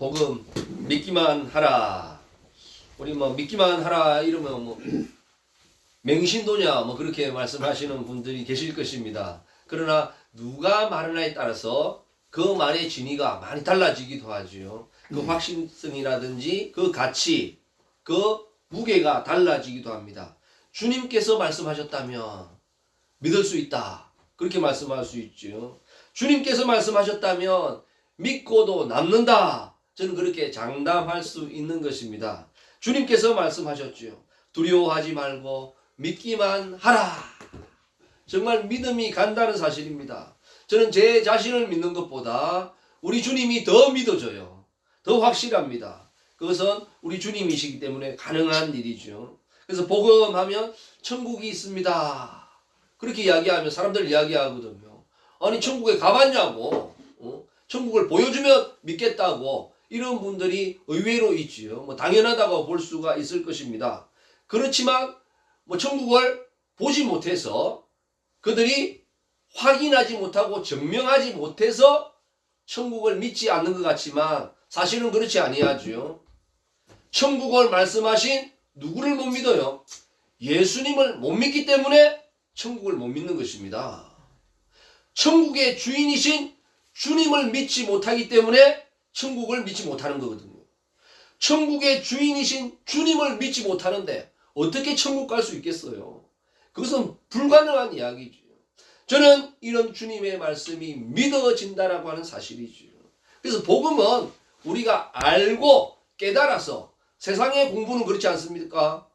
복음 믿기만 하라. 우리 뭐 믿기만 하라 이러면 뭐 맹신도냐 뭐 그렇게 말씀하시는 분들이 계실 것입니다. 그러나 누가 말하냐에 따라서 그 말의 진위가 많이 달라지기도 하지요. 그 확신성이라든지 그 가치, 그 무게가 달라지기도 합니다. 주님께서 말씀하셨다면 믿을 수 있다. 그렇게 말씀할 수 있죠. 주님께서 말씀하셨다면 믿고도 남는다. 저는 그렇게 장담할 수 있는 것입니다. 주님께서 말씀하셨죠. 두려워하지 말고 믿기만 하라. 정말 믿음이 간다는 사실입니다. 저는 제 자신을 믿는 것보다 우리 주님이 더 믿어져요. 더 확실합니다. 그것은 우리 주님이시기 때문에 가능한 일이죠. 그래서 복음하면 천국이 있습니다. 그렇게 이야기하면 사람들 이야기하거든요. 아니 천국에 가봤냐고, 천국을 보여주면 믿겠다고 이런 분들이 의외로 있지요. 뭐 당연하다고 볼 수가 있을 것입니다. 그렇지만 뭐 천국을 보지 못해서 그들이 확인하지 못하고 증명하지 못해서 천국을 믿지 않는 것 같지만 사실은 그렇지 아니하죠. 천국을 말씀하신 누구를 못 믿어요? 예수님을 못 믿기 때문에 천국을 못 믿는 것입니다. 천국의 주인이신 주님을 믿지 못하기 때문에 천국을 믿지 못하는 거거든요. 천국의 주인이신 주님을 믿지 못하는데 어떻게 천국 갈 수 있겠어요? 그것은 불가능한 이야기죠. 저는 이런 주님의 말씀이 믿어진다라고 하는 사실이죠. 그래서 복음은 우리가 알고 깨달아서 세상의 공부는 그렇지 않습니까?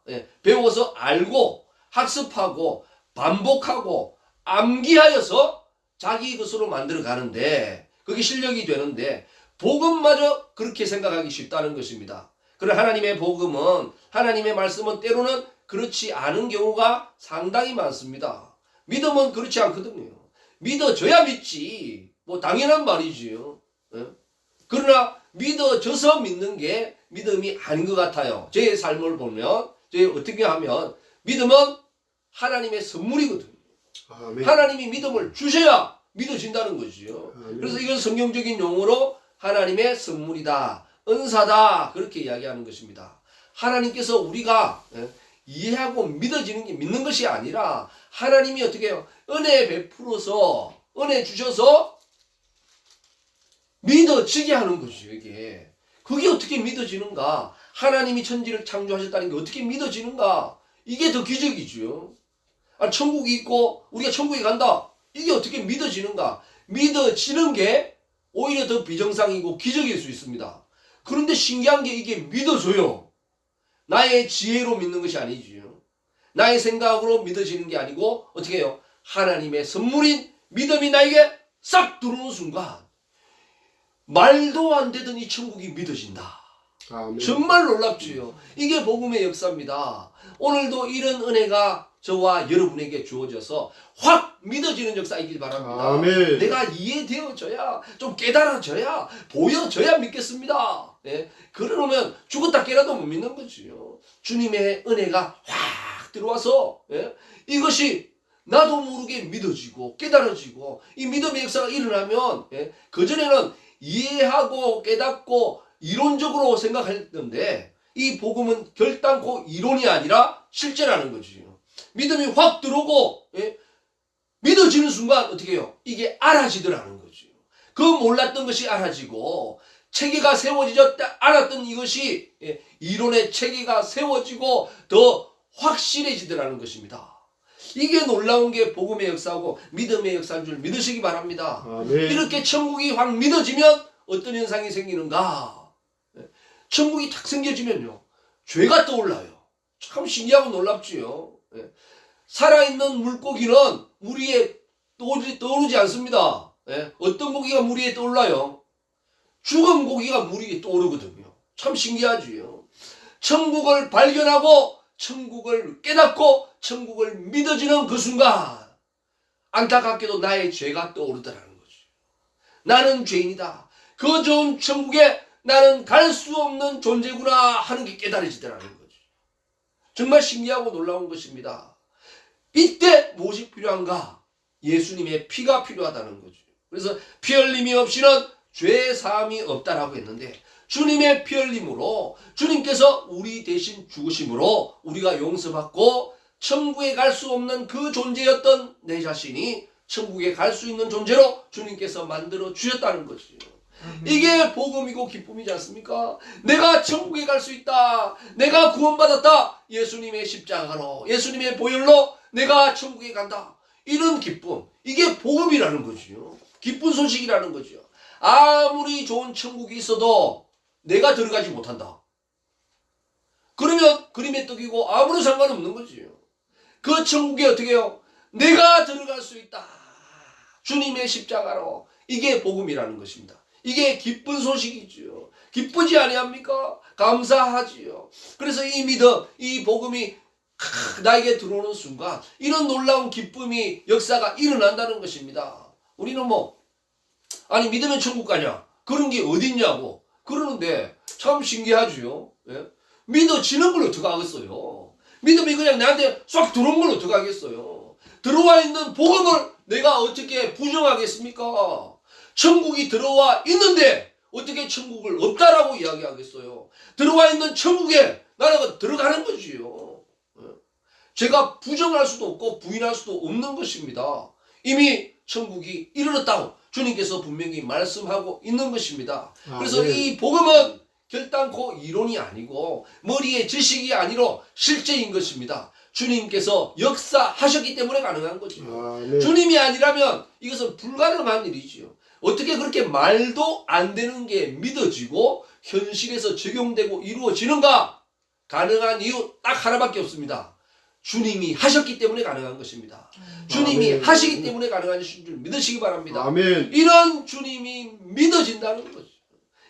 배워서 알고 학습하고 반복하고 암기하여서 자기 것으로 만들어 가는데 그게 실력이 되는데 복음마저 그렇게 생각하기 쉽다는 것입니다. 그러나 하나님의 복음은 하나님의 말씀은 때로는 그렇지 않은 경우가 상당히 많습니다. 믿음은 그렇지 않거든요. 믿어져야 믿지. 뭐 당연한 말이지요. 그러나 믿어져서 믿는 게 믿음이 아닌 것 같아요. 제 삶을 보면 제가 어떻게 하면 믿음은 하나님의 선물이거든요. 아멘. 하나님이 믿음을 주셔야 믿어진다는 거지요. 아멘. 그래서 이건 성경적인 용어로 하나님의 선물이다. 은사다. 그렇게 이야기하는 것입니다. 하나님께서 우리가 이해하고 믿어지는 게 믿는 것이 아니라 하나님이 어떻게 해요? 은혜 베풀어서 은혜 주셔서 믿어지게 하는 것이죠. 이게 그게 어떻게 믿어지는가? 하나님이 천지를 창조하셨다는 게 어떻게 믿어지는가? 이게 더 기적이죠. 천국이 있고 우리가 천국에 간다. 이게 어떻게 믿어지는가? 믿어지는 게 오히려 더 비정상이고 기적일 수 있습니다. 그런데 신기한 게 이게 믿어져요. 나의 지혜로 믿는 것이 아니지요. 나의 생각으로 믿어지는 게 아니고 어떻게 해요? 하나님의 선물인 믿음이 나에게 싹 들어오는 순간 말도 안 되던 이 천국이 믿어진다. 아멘. 정말 놀랍지요. 이게 복음의 역사입니다. 오늘도 이런 은혜가 저와 여러분에게 주어져서 확 믿어지는 역사이길 바랍니다. 아멘. 내가 이해되어져야 좀 깨달아져야 보여져야 믿겠습니다. 그러면 죽었다 깨라도 못 믿는 거지요. 주님의 은혜가 확 들어와서 이것이 나도 모르게 믿어지고 깨달아지고 이 믿음의 역사가 일어나면 그전에는 이해하고 깨닫고 이론적으로 생각했는데 이 복음은 결단코 이론이 아니라 실제라는 거지요. 믿음이 확 들어오고 믿어지는 순간 어떻게 해요? 이게 알아지더라는 거죠. 그 몰랐던 것이 알아지고 체계가 세워지졌다 알았던 이것이 이론의 체계가 세워지고 더 확실해지더라는 것입니다. 이게 놀라운 게 복음의 역사고 믿음의 역사인 줄 믿으시기 바랍니다. 아멘. 이렇게 천국이 확 믿어지면 어떤 현상이 생기는가? 천국이 탁 생겨지면요. 죄가 떠올라요. 참 신기하고 놀랍지요. 살아있는 물고기는 물 위에 떠오르지 않습니다. 어떤 고기가 물 위에 떠올라요? 죽은 고기가 물 위에 떠오르거든요. 참 신기하지요. 천국을 발견하고 천국을 깨닫고 천국을 믿어지는 그 순간 안타깝게도 나의 죄가 떠오르더라는 거죠. 나는 죄인이다. 그 좋은 천국에 나는 갈 수 없는 존재구나 하는 게 깨달아지더라는 거죠. 정말 신기하고 놀라운 것입니다. 이때 무엇이 필요한가? 예수님의 피가 필요하다는 거죠. 그래서 피 흘림이 없이는 죄 사함이 없다라고 했는데 주님의 피 흘림으로 주님께서 우리 대신 죽으심으로 우리가 용서받고 천국에 갈 수 없는 그 존재였던 내 자신이 천국에 갈 수 있는 존재로 주님께서 만들어 주셨다는 것이요. 이게 복음이고 기쁨이지 않습니까? 내가 천국에 갈 수 있다. 내가 구원받았다. 예수님의 십자가로, 예수님의 보혈로 내가 천국에 간다. 이런 기쁨. 이게 복음이라는 거지요. 기쁜 소식이라는 거죠. 아무리 좋은 천국이 있어도 내가 들어가지 못한다. 그러면 그림의 떡이고 아무런 상관없는 거지요. 그 천국에 어떻게 해요? 내가 들어갈 수 있다. 주님의 십자가로. 이게 복음이라는 것입니다. 이게 기쁜 소식이지요. 기쁘지 아니합니까? 감사하지요. 그래서 이 믿음, 이 복음이 나에게 들어오는 순간 이런 놀라운 기쁨이 역사가 일어난다는 것입니다. 우리는 아니 믿으면 천국 가냐? 그런 게 어딨냐고 그러는데 참 신기하지요. 예? 믿어지는 걸 어떻게 하겠어요? 믿음이 그냥 나한테 쏙 들어온 걸 어떻게 하겠어요? 들어와 있는 복음을 내가 어떻게 부정하겠습니까? 천국이 들어와 있는데 어떻게 천국을 없다라고 이야기하겠어요? 들어와 있는 천국에 나라가 들어가는 거지요. 제가 부정할 수도 없고 부인할 수도 없는 것입니다. 이미 천국이 이르렀다고 주님께서 분명히 말씀하고 있는 것입니다. 그래서 네. 이 복음은 결단코 이론이 아니고 머리의 지식이 아니라 실제인 것입니다. 주님께서 역사하셨기 때문에 가능한 거죠. 네. 주님이 아니라면 이것은 불가능한 일이지요. 어떻게 그렇게 말도 안 되는 게 믿어지고 현실에서 적용되고 이루어지는가? 가능한 이유 딱 하나밖에 없습니다. 주님이 하셨기 때문에 가능한 것입니다. 주님이 아멘. 하시기 때문에 가능한 줄 믿으시기 바랍니다. 아멘. 이런 주님이 믿어진다는 거죠.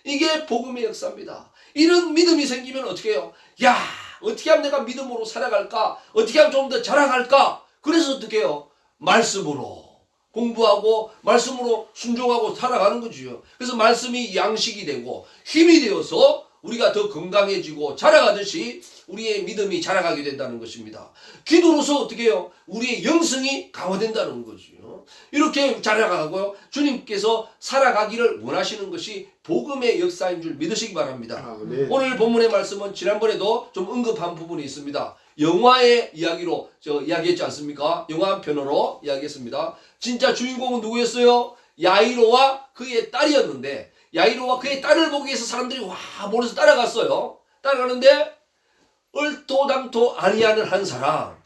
이게 복음의 역사입니다. 이런 믿음이 생기면 어떻게 해요? 야, 어떻게 하면 내가 믿음으로 살아갈까? 어떻게 하면 좀 더 자라갈까? 그래서 어떻게 해요? 말씀으로 공부하고 말씀으로 순종하고 살아가는 거지요. 그래서 말씀이 양식이 되고 힘이 되어서 우리가 더 건강해지고 자라가듯이 우리의 믿음이 자라가게 된다는 것입니다. 기도로서 어떻게 해요? 우리의 영성이 강화된다는 거지요. 이렇게 자라가고요. 주님께서 살아가기를 원하시는 것이 복음의 역사인 줄 믿으시기 바랍니다. 네. 오늘 본문의 말씀은 지난번에도 좀 언급한 부분이 있습니다. 영화의 이야기로 이야기했지 않습니까? 영화 한 편으로 이야기했습니다. 진짜 주인공은 누구였어요? 야이로와 그의 딸이었는데 야이로와 그의 딸을 보기 위해서 사람들이 몰려서 따라갔어요. 따라가는데 얼토당토 아니하는 한 사람,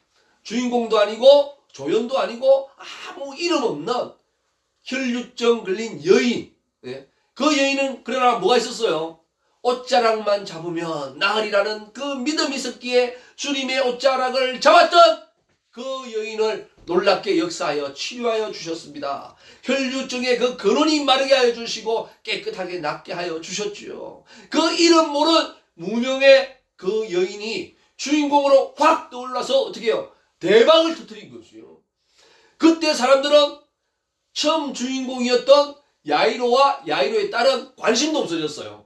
주인공도 아니고 조연도 아니고 아무 이름 없는 혈류증 걸린 여인. 예? 그 여인은 그러나 뭐가 있었어요? 옷자락만 잡으면 나으리라는 그 믿음이 있었기에 주님의 옷자락을 잡았던 그 여인을 놀랍게 역사하여 치료하여 주셨습니다. 혈류증의 그 근원이 마르게 하여 주시고 깨끗하게 낫게 하여 주셨지요. 그 이름 모른 무명의 그 여인이 주인공으로 확 떠올라서 어떻게 해요? 대박을 터뜨린 것이요. 그때 사람들은 처음 주인공이었던 야이로와 야이로의 딸은 관심도 없어졌어요.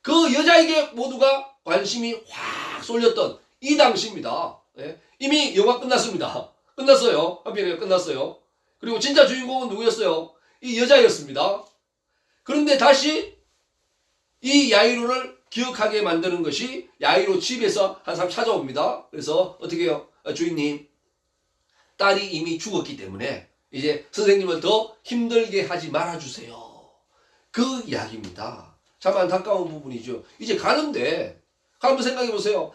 그 여자에게 모두가 관심이 확 쏠렸던 이 당시입니다. 예? 이미 영화 끝났습니다. 끝났어요. 한편에 끝났어요. 그리고 진짜 주인공은 누구였어요? 이 여자였습니다. 그런데 다시 이 야이로를 기억하게 만드는 것이 야이로 집에서 한 사람 찾아옵니다. 그래서 어떻게 해요? 주인님, 딸이 이미 죽었기 때문에 이제 선생님을 더 힘들게 하지 말아주세요. 그 이야기입니다. 참 안타까운 부분이죠. 이제 가는데 한번 생각해 보세요.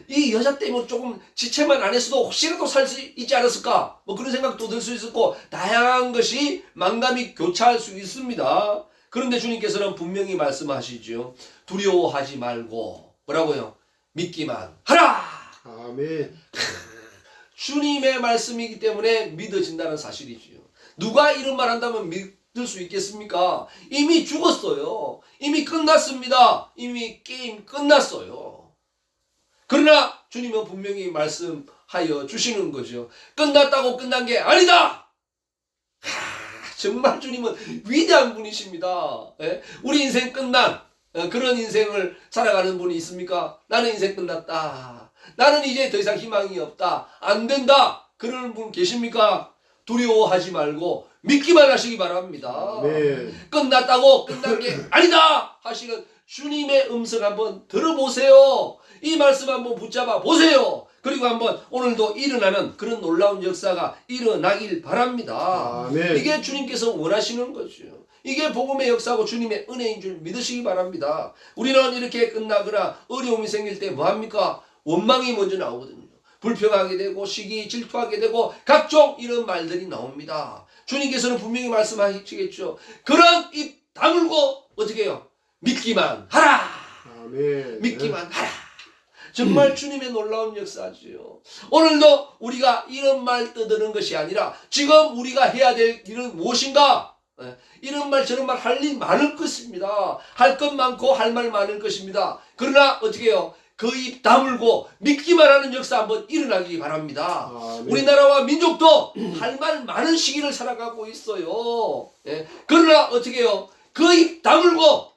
이 여자 때문에 조금 지체만 안 했어도 혹시라도 살 수 있지 않았을까? 그런 생각도 들 수 있었고 다양한 것이 망감이 교차할 수 있습니다. 그런데 주님께서는 분명히 말씀하시죠. 두려워하지 말고 뭐라고요? 믿기만 하라. 아멘. 주님의 말씀이기 때문에 믿어진다는 사실이지요. 누가 이런 말 한다면 믿을 수 있겠습니까? 이미 죽었어요. 이미 끝났습니다. 이미 게임 끝났어요. 그러나 주님은 분명히 말씀하여 주시는 거죠. 끝났다고 끝난 게 아니다. 정말 주님은 위대한 분이십니다. 예? 우리 인생 끝난 그런 인생을 살아가는 분이 있습니까? 나는 인생 끝났다. 나는 이제 더 이상 희망이 없다. 안 된다. 그러는 분 계십니까? 두려워하지 말고 믿기만 하시기 바랍니다. 네. 끝났다고 끝난 게 아니다 하시는 주님의 음성 한번 들어보세요. 이 말씀 한번 붙잡아 보세요. 그리고 한번 오늘도 일어나는 그런 놀라운 역사가 일어나길 바랍니다. 아멘. 이게 주님께서 원하시는 거죠. 이게 복음의 역사고 주님의 은혜인 줄 믿으시기 바랍니다. 우리는 이렇게 끝나거나 어려움이 생길 때 뭐합니까? 원망이 먼저 나오거든요. 불평하게 되고 시기 질투하게 되고 각종 이런 말들이 나옵니다. 주님께서는 분명히 말씀하시겠죠. 그런 입 다물고 어떻게 해요? 믿기만 하라. 아멘. 믿기만 하라. 정말 주님의 놀라운 역사지요. 오늘도 우리가 이런 말 떠드는 것이 아니라 지금 우리가 해야 될 일은 무엇인가? 이런 말 저런 말 할 일 많을 것입니다. 할 것 많고 할 말 많을 것입니다. 그러나 어떻게 해요? 그 입 다물고 믿기만 하는 역사 한번 일어나기 바랍니다. 우리나라와 민족도 할 말 많은 시기를 살아가고 있어요. 그러나 어떻게 해요? 그 입 다물고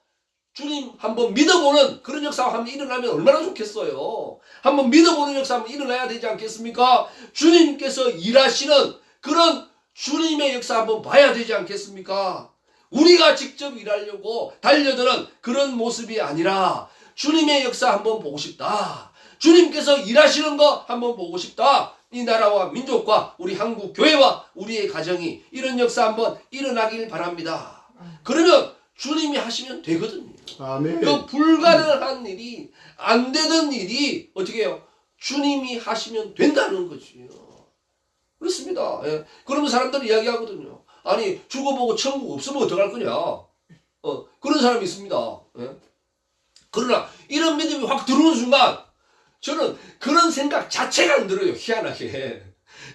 주님 한번 믿어보는 그런 역사가 한번 일어나면 얼마나 좋겠어요. 한번 믿어보는 역사 한번 일어나야 되지 않겠습니까? 주님께서 일하시는 그런 주님의 역사 한번 봐야 되지 않겠습니까? 우리가 직접 일하려고 달려드는 그런 모습이 아니라 주님의 역사 한번 보고 싶다. 주님께서 일하시는 거 한번 보고 싶다. 이 나라와 민족과 우리 한국 교회와 우리의 가정이 이런 역사 한번 일어나길 바랍니다. 그러면 주님이 하시면 되거든요. 아멘. 그 불가능한 일이 안 되던 일이 어떻게 해요? 주님이 하시면 된다는 거지요. 그렇습니다. 예. 그러면 사람들이 이야기하거든요. 아니 죽어보고 천국 없으면 어떡할 거냐. 그런 사람이 있습니다. 예. 그러나 이런 믿음이 확 들어오는 순간 저는 그런 생각 자체가 안 들어요. 희한하게.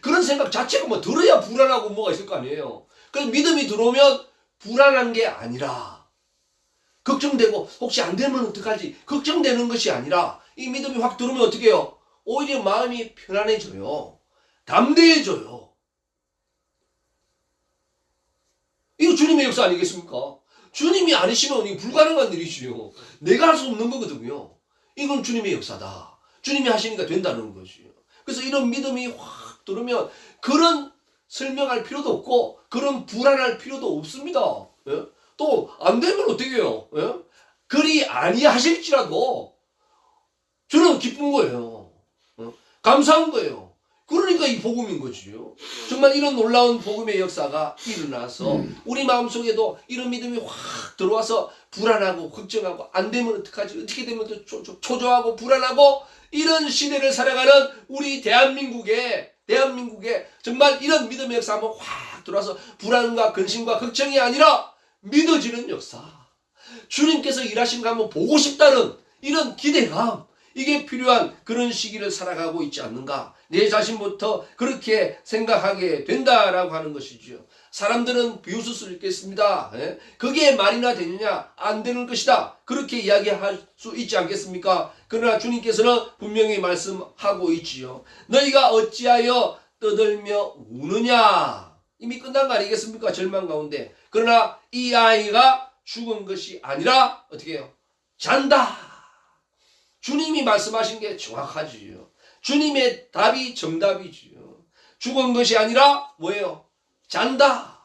그런 생각 자체가 뭐 들어야 불안하고 뭐가 있을 거 아니에요. 그래서 믿음이 들어오면 불안한 게 아니라 걱정되고 혹시 안 되면 어떡하지 걱정되는 것이 아니라 이 믿음이 확 들어오면 어떻게 해요? 오히려 마음이 편안해져요. 담대해져요. 이거 주님의 역사 아니겠습니까? 주님이 아니시면 이거 불가능한 일이지요. 내가 할 수 없는 거거든요. 이건 주님의 역사다. 주님이 하시니까 된다는 것이요. 그래서 이런 믿음이 확 들으면 그런 설명할 필요도 없고 그런 불안할 필요도 없습니다. 예? 또 안 되면 어떻게 해요? 예? 그리 아니하실지라도 저는 기쁜 거예요. 감사한 거예요. 그러니까 이 복음인 거지요. 정말 이런 놀라운 복음의 역사가 일어나서 우리 마음속에도 이런 믿음이 확 들어와서 불안하고 걱정하고 안 되면 어떡하지 어떻게 되면 또 초조하고 불안하고 이런 시대를 살아가는 우리 대한민국에 정말 이런 믿음의 역사 한번 확 들어와서 불안과 근심과 걱정이 아니라 믿어지는 역사, 주님께서 일하신 거 한번 보고 싶다는 이런 기대감, 이게 필요한 그런 시기를 살아가고 있지 않는가. 내 자신부터 그렇게 생각하게 된다라고 하는 것이죠. 사람들은 비웃을 수 있겠습니다. 그게 말이나 되느냐? 안 되는 것이다. 그렇게 이야기할 수 있지 않겠습니까? 그러나 주님께서는 분명히 말씀하고 있지요. 너희가 어찌하여 떠들며 우느냐? 이미 끝난 거 아니겠습니까? 절망 가운데. 그러나 이 아이가 죽은 것이 아니라 어떻게 해요? 잔다. 주님이 말씀하신 게 정확하지요. 주님의 답이 정답이지요. 죽은 것이 아니라 뭐예요? 잔다.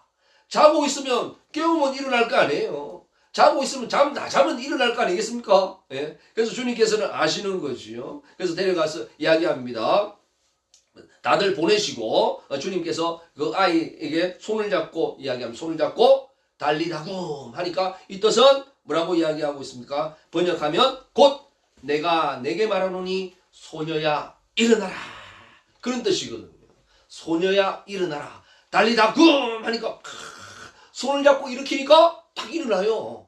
자고 있으면 깨우면 일어날 거 아니에요. 자고 있으면 자면 일어날 거 아니겠습니까? 예? 그래서 주님께서는 아시는 거지요. 그래서 데려가서 이야기합니다. 다들 보내시고 주님께서 그 아이에게 손을 잡고 이야기하면 손을 잡고 달리다굼 하니까 이 뜻은 뭐라고 이야기하고 있습니까? 번역하면 곧 내가 내게 말하노니 소녀야 일어나라. 그런 뜻이거든요. 소녀야 일어나라. 달리다굼 하니까 손을 잡고 일으키니까 딱 일어나요.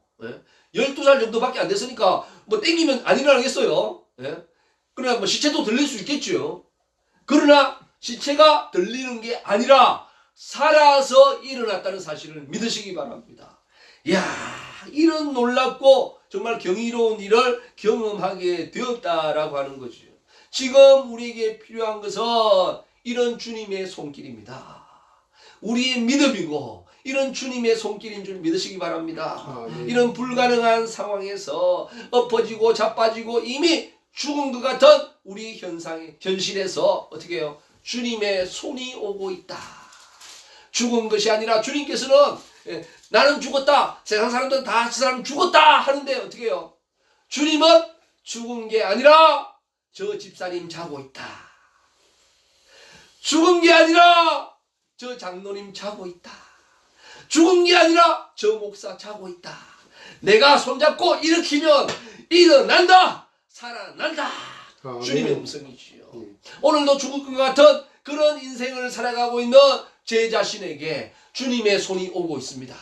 12살 정도밖에 안 됐으니까 뭐 땡기면 안 일어나겠어요. 그러나 뭐 시체도 들릴 수 있겠죠. 그러나 시체가 들리는 게 아니라 살아서 일어났다는 사실을 믿으시기 바랍니다. 이야, 이런 놀랍고 정말 경이로운 일을 경험하게 되었다라고 하는 거죠. 지금 우리에게 필요한 것은 이런 주님의 손길입니다. 우리의 믿음이고 이런 주님의 손길인 줄 믿으시기 바랍니다. 이런 불가능한 상황에서 엎어지고 자빠지고 이미 죽은 것 같은 우리 현실에서 어떻게 해요? 주님의 손이 오고 있다. 죽은 것이 아니라 주님께서는 나는 죽었다. 세상 사람들은 다 저 사람 죽었다 하는데 어떻게 해요? 주님은 죽은 게 아니라 저 집사님 자고 있다. 죽은 게 아니라 저 장로님 자고 있다. 죽은 게 아니라 저 목사 자고 있다. 내가 손잡고 일으키면 일어난다. 살아난다. 주님의 음성이지요. 오늘도 죽을 것 같은 그런 인생을 살아가고 있는 제 자신에게 주님의 손이 오고 있습니다.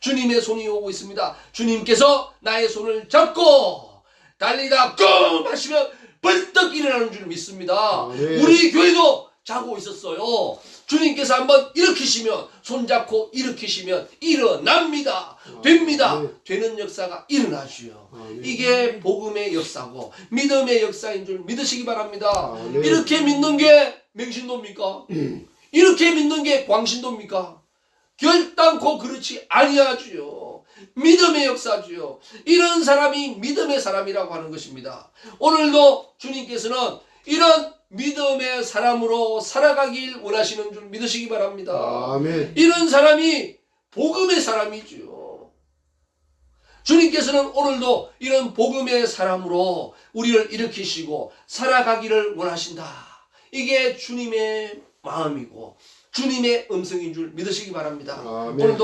주님의 손이 오고 있습니다. 주님께서 나의 손을 잡고 달리다 끔 하시면 벌떡 일어나는 줄 믿습니다. 우리 교회도 자고 있었어요. 주님께서 한번 일으키시면, 손잡고 일으키시면 일어납니다. 됩니다. 되는 역사가 일어나지요. 이게 복음의 역사고 믿음의 역사인 줄 믿으시기 바랍니다. 이렇게 믿는 게 맹신도입니까? 이렇게 믿는 게 광신도입니까? 결단코 그렇지 아니하지요. 믿음의 역사지요. 이런 사람이 믿음의 사람이라고 하는 것입니다. 오늘도 주님께서는 이런 믿음의 사람으로 살아가길 원하시는 줄 믿으시기 바랍니다. 아멘. 이런 사람이 복음의 사람이지요. 주님께서는 오늘도 이런 복음의 사람으로 우리를 일으키시고 살아가기를 원하신다. 이게 주님의 마음이고 주님의 음성인 줄 믿으시기 바랍니다. 아멘.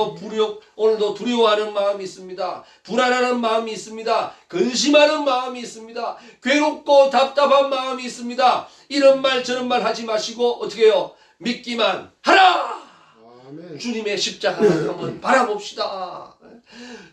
오늘도 두려워하는 마음이 있습니다. 불안하는 마음이 있습니다. 근심하는 마음이 있습니다. 괴롭고 답답한 마음이 있습니다. 이런 말 저런 말 하지 마시고 어떻게 해요? 믿기만 하라. 아멘. 주님의 십자가를 한번 바라봅시다.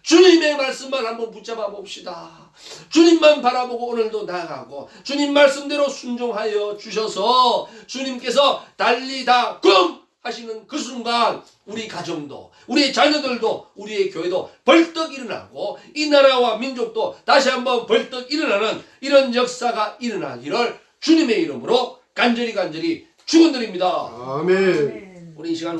주님의 말씀만 한번 붙잡아 봅시다. 주님만 바라보고 오늘도 나아가고 주님 말씀대로 순종하여 주셔서 주님께서 달리다 끔 하시는 그 순간 우리 가정도 우리 자녀들도 우리의 교회도 벌떡 일어나고 이 나라와 민족도 다시 한번 벌떡 일어나는 이런 역사가 일어나기를 주님의 이름으로 간절히 축원드립니다. 아멘. 우리 이 시간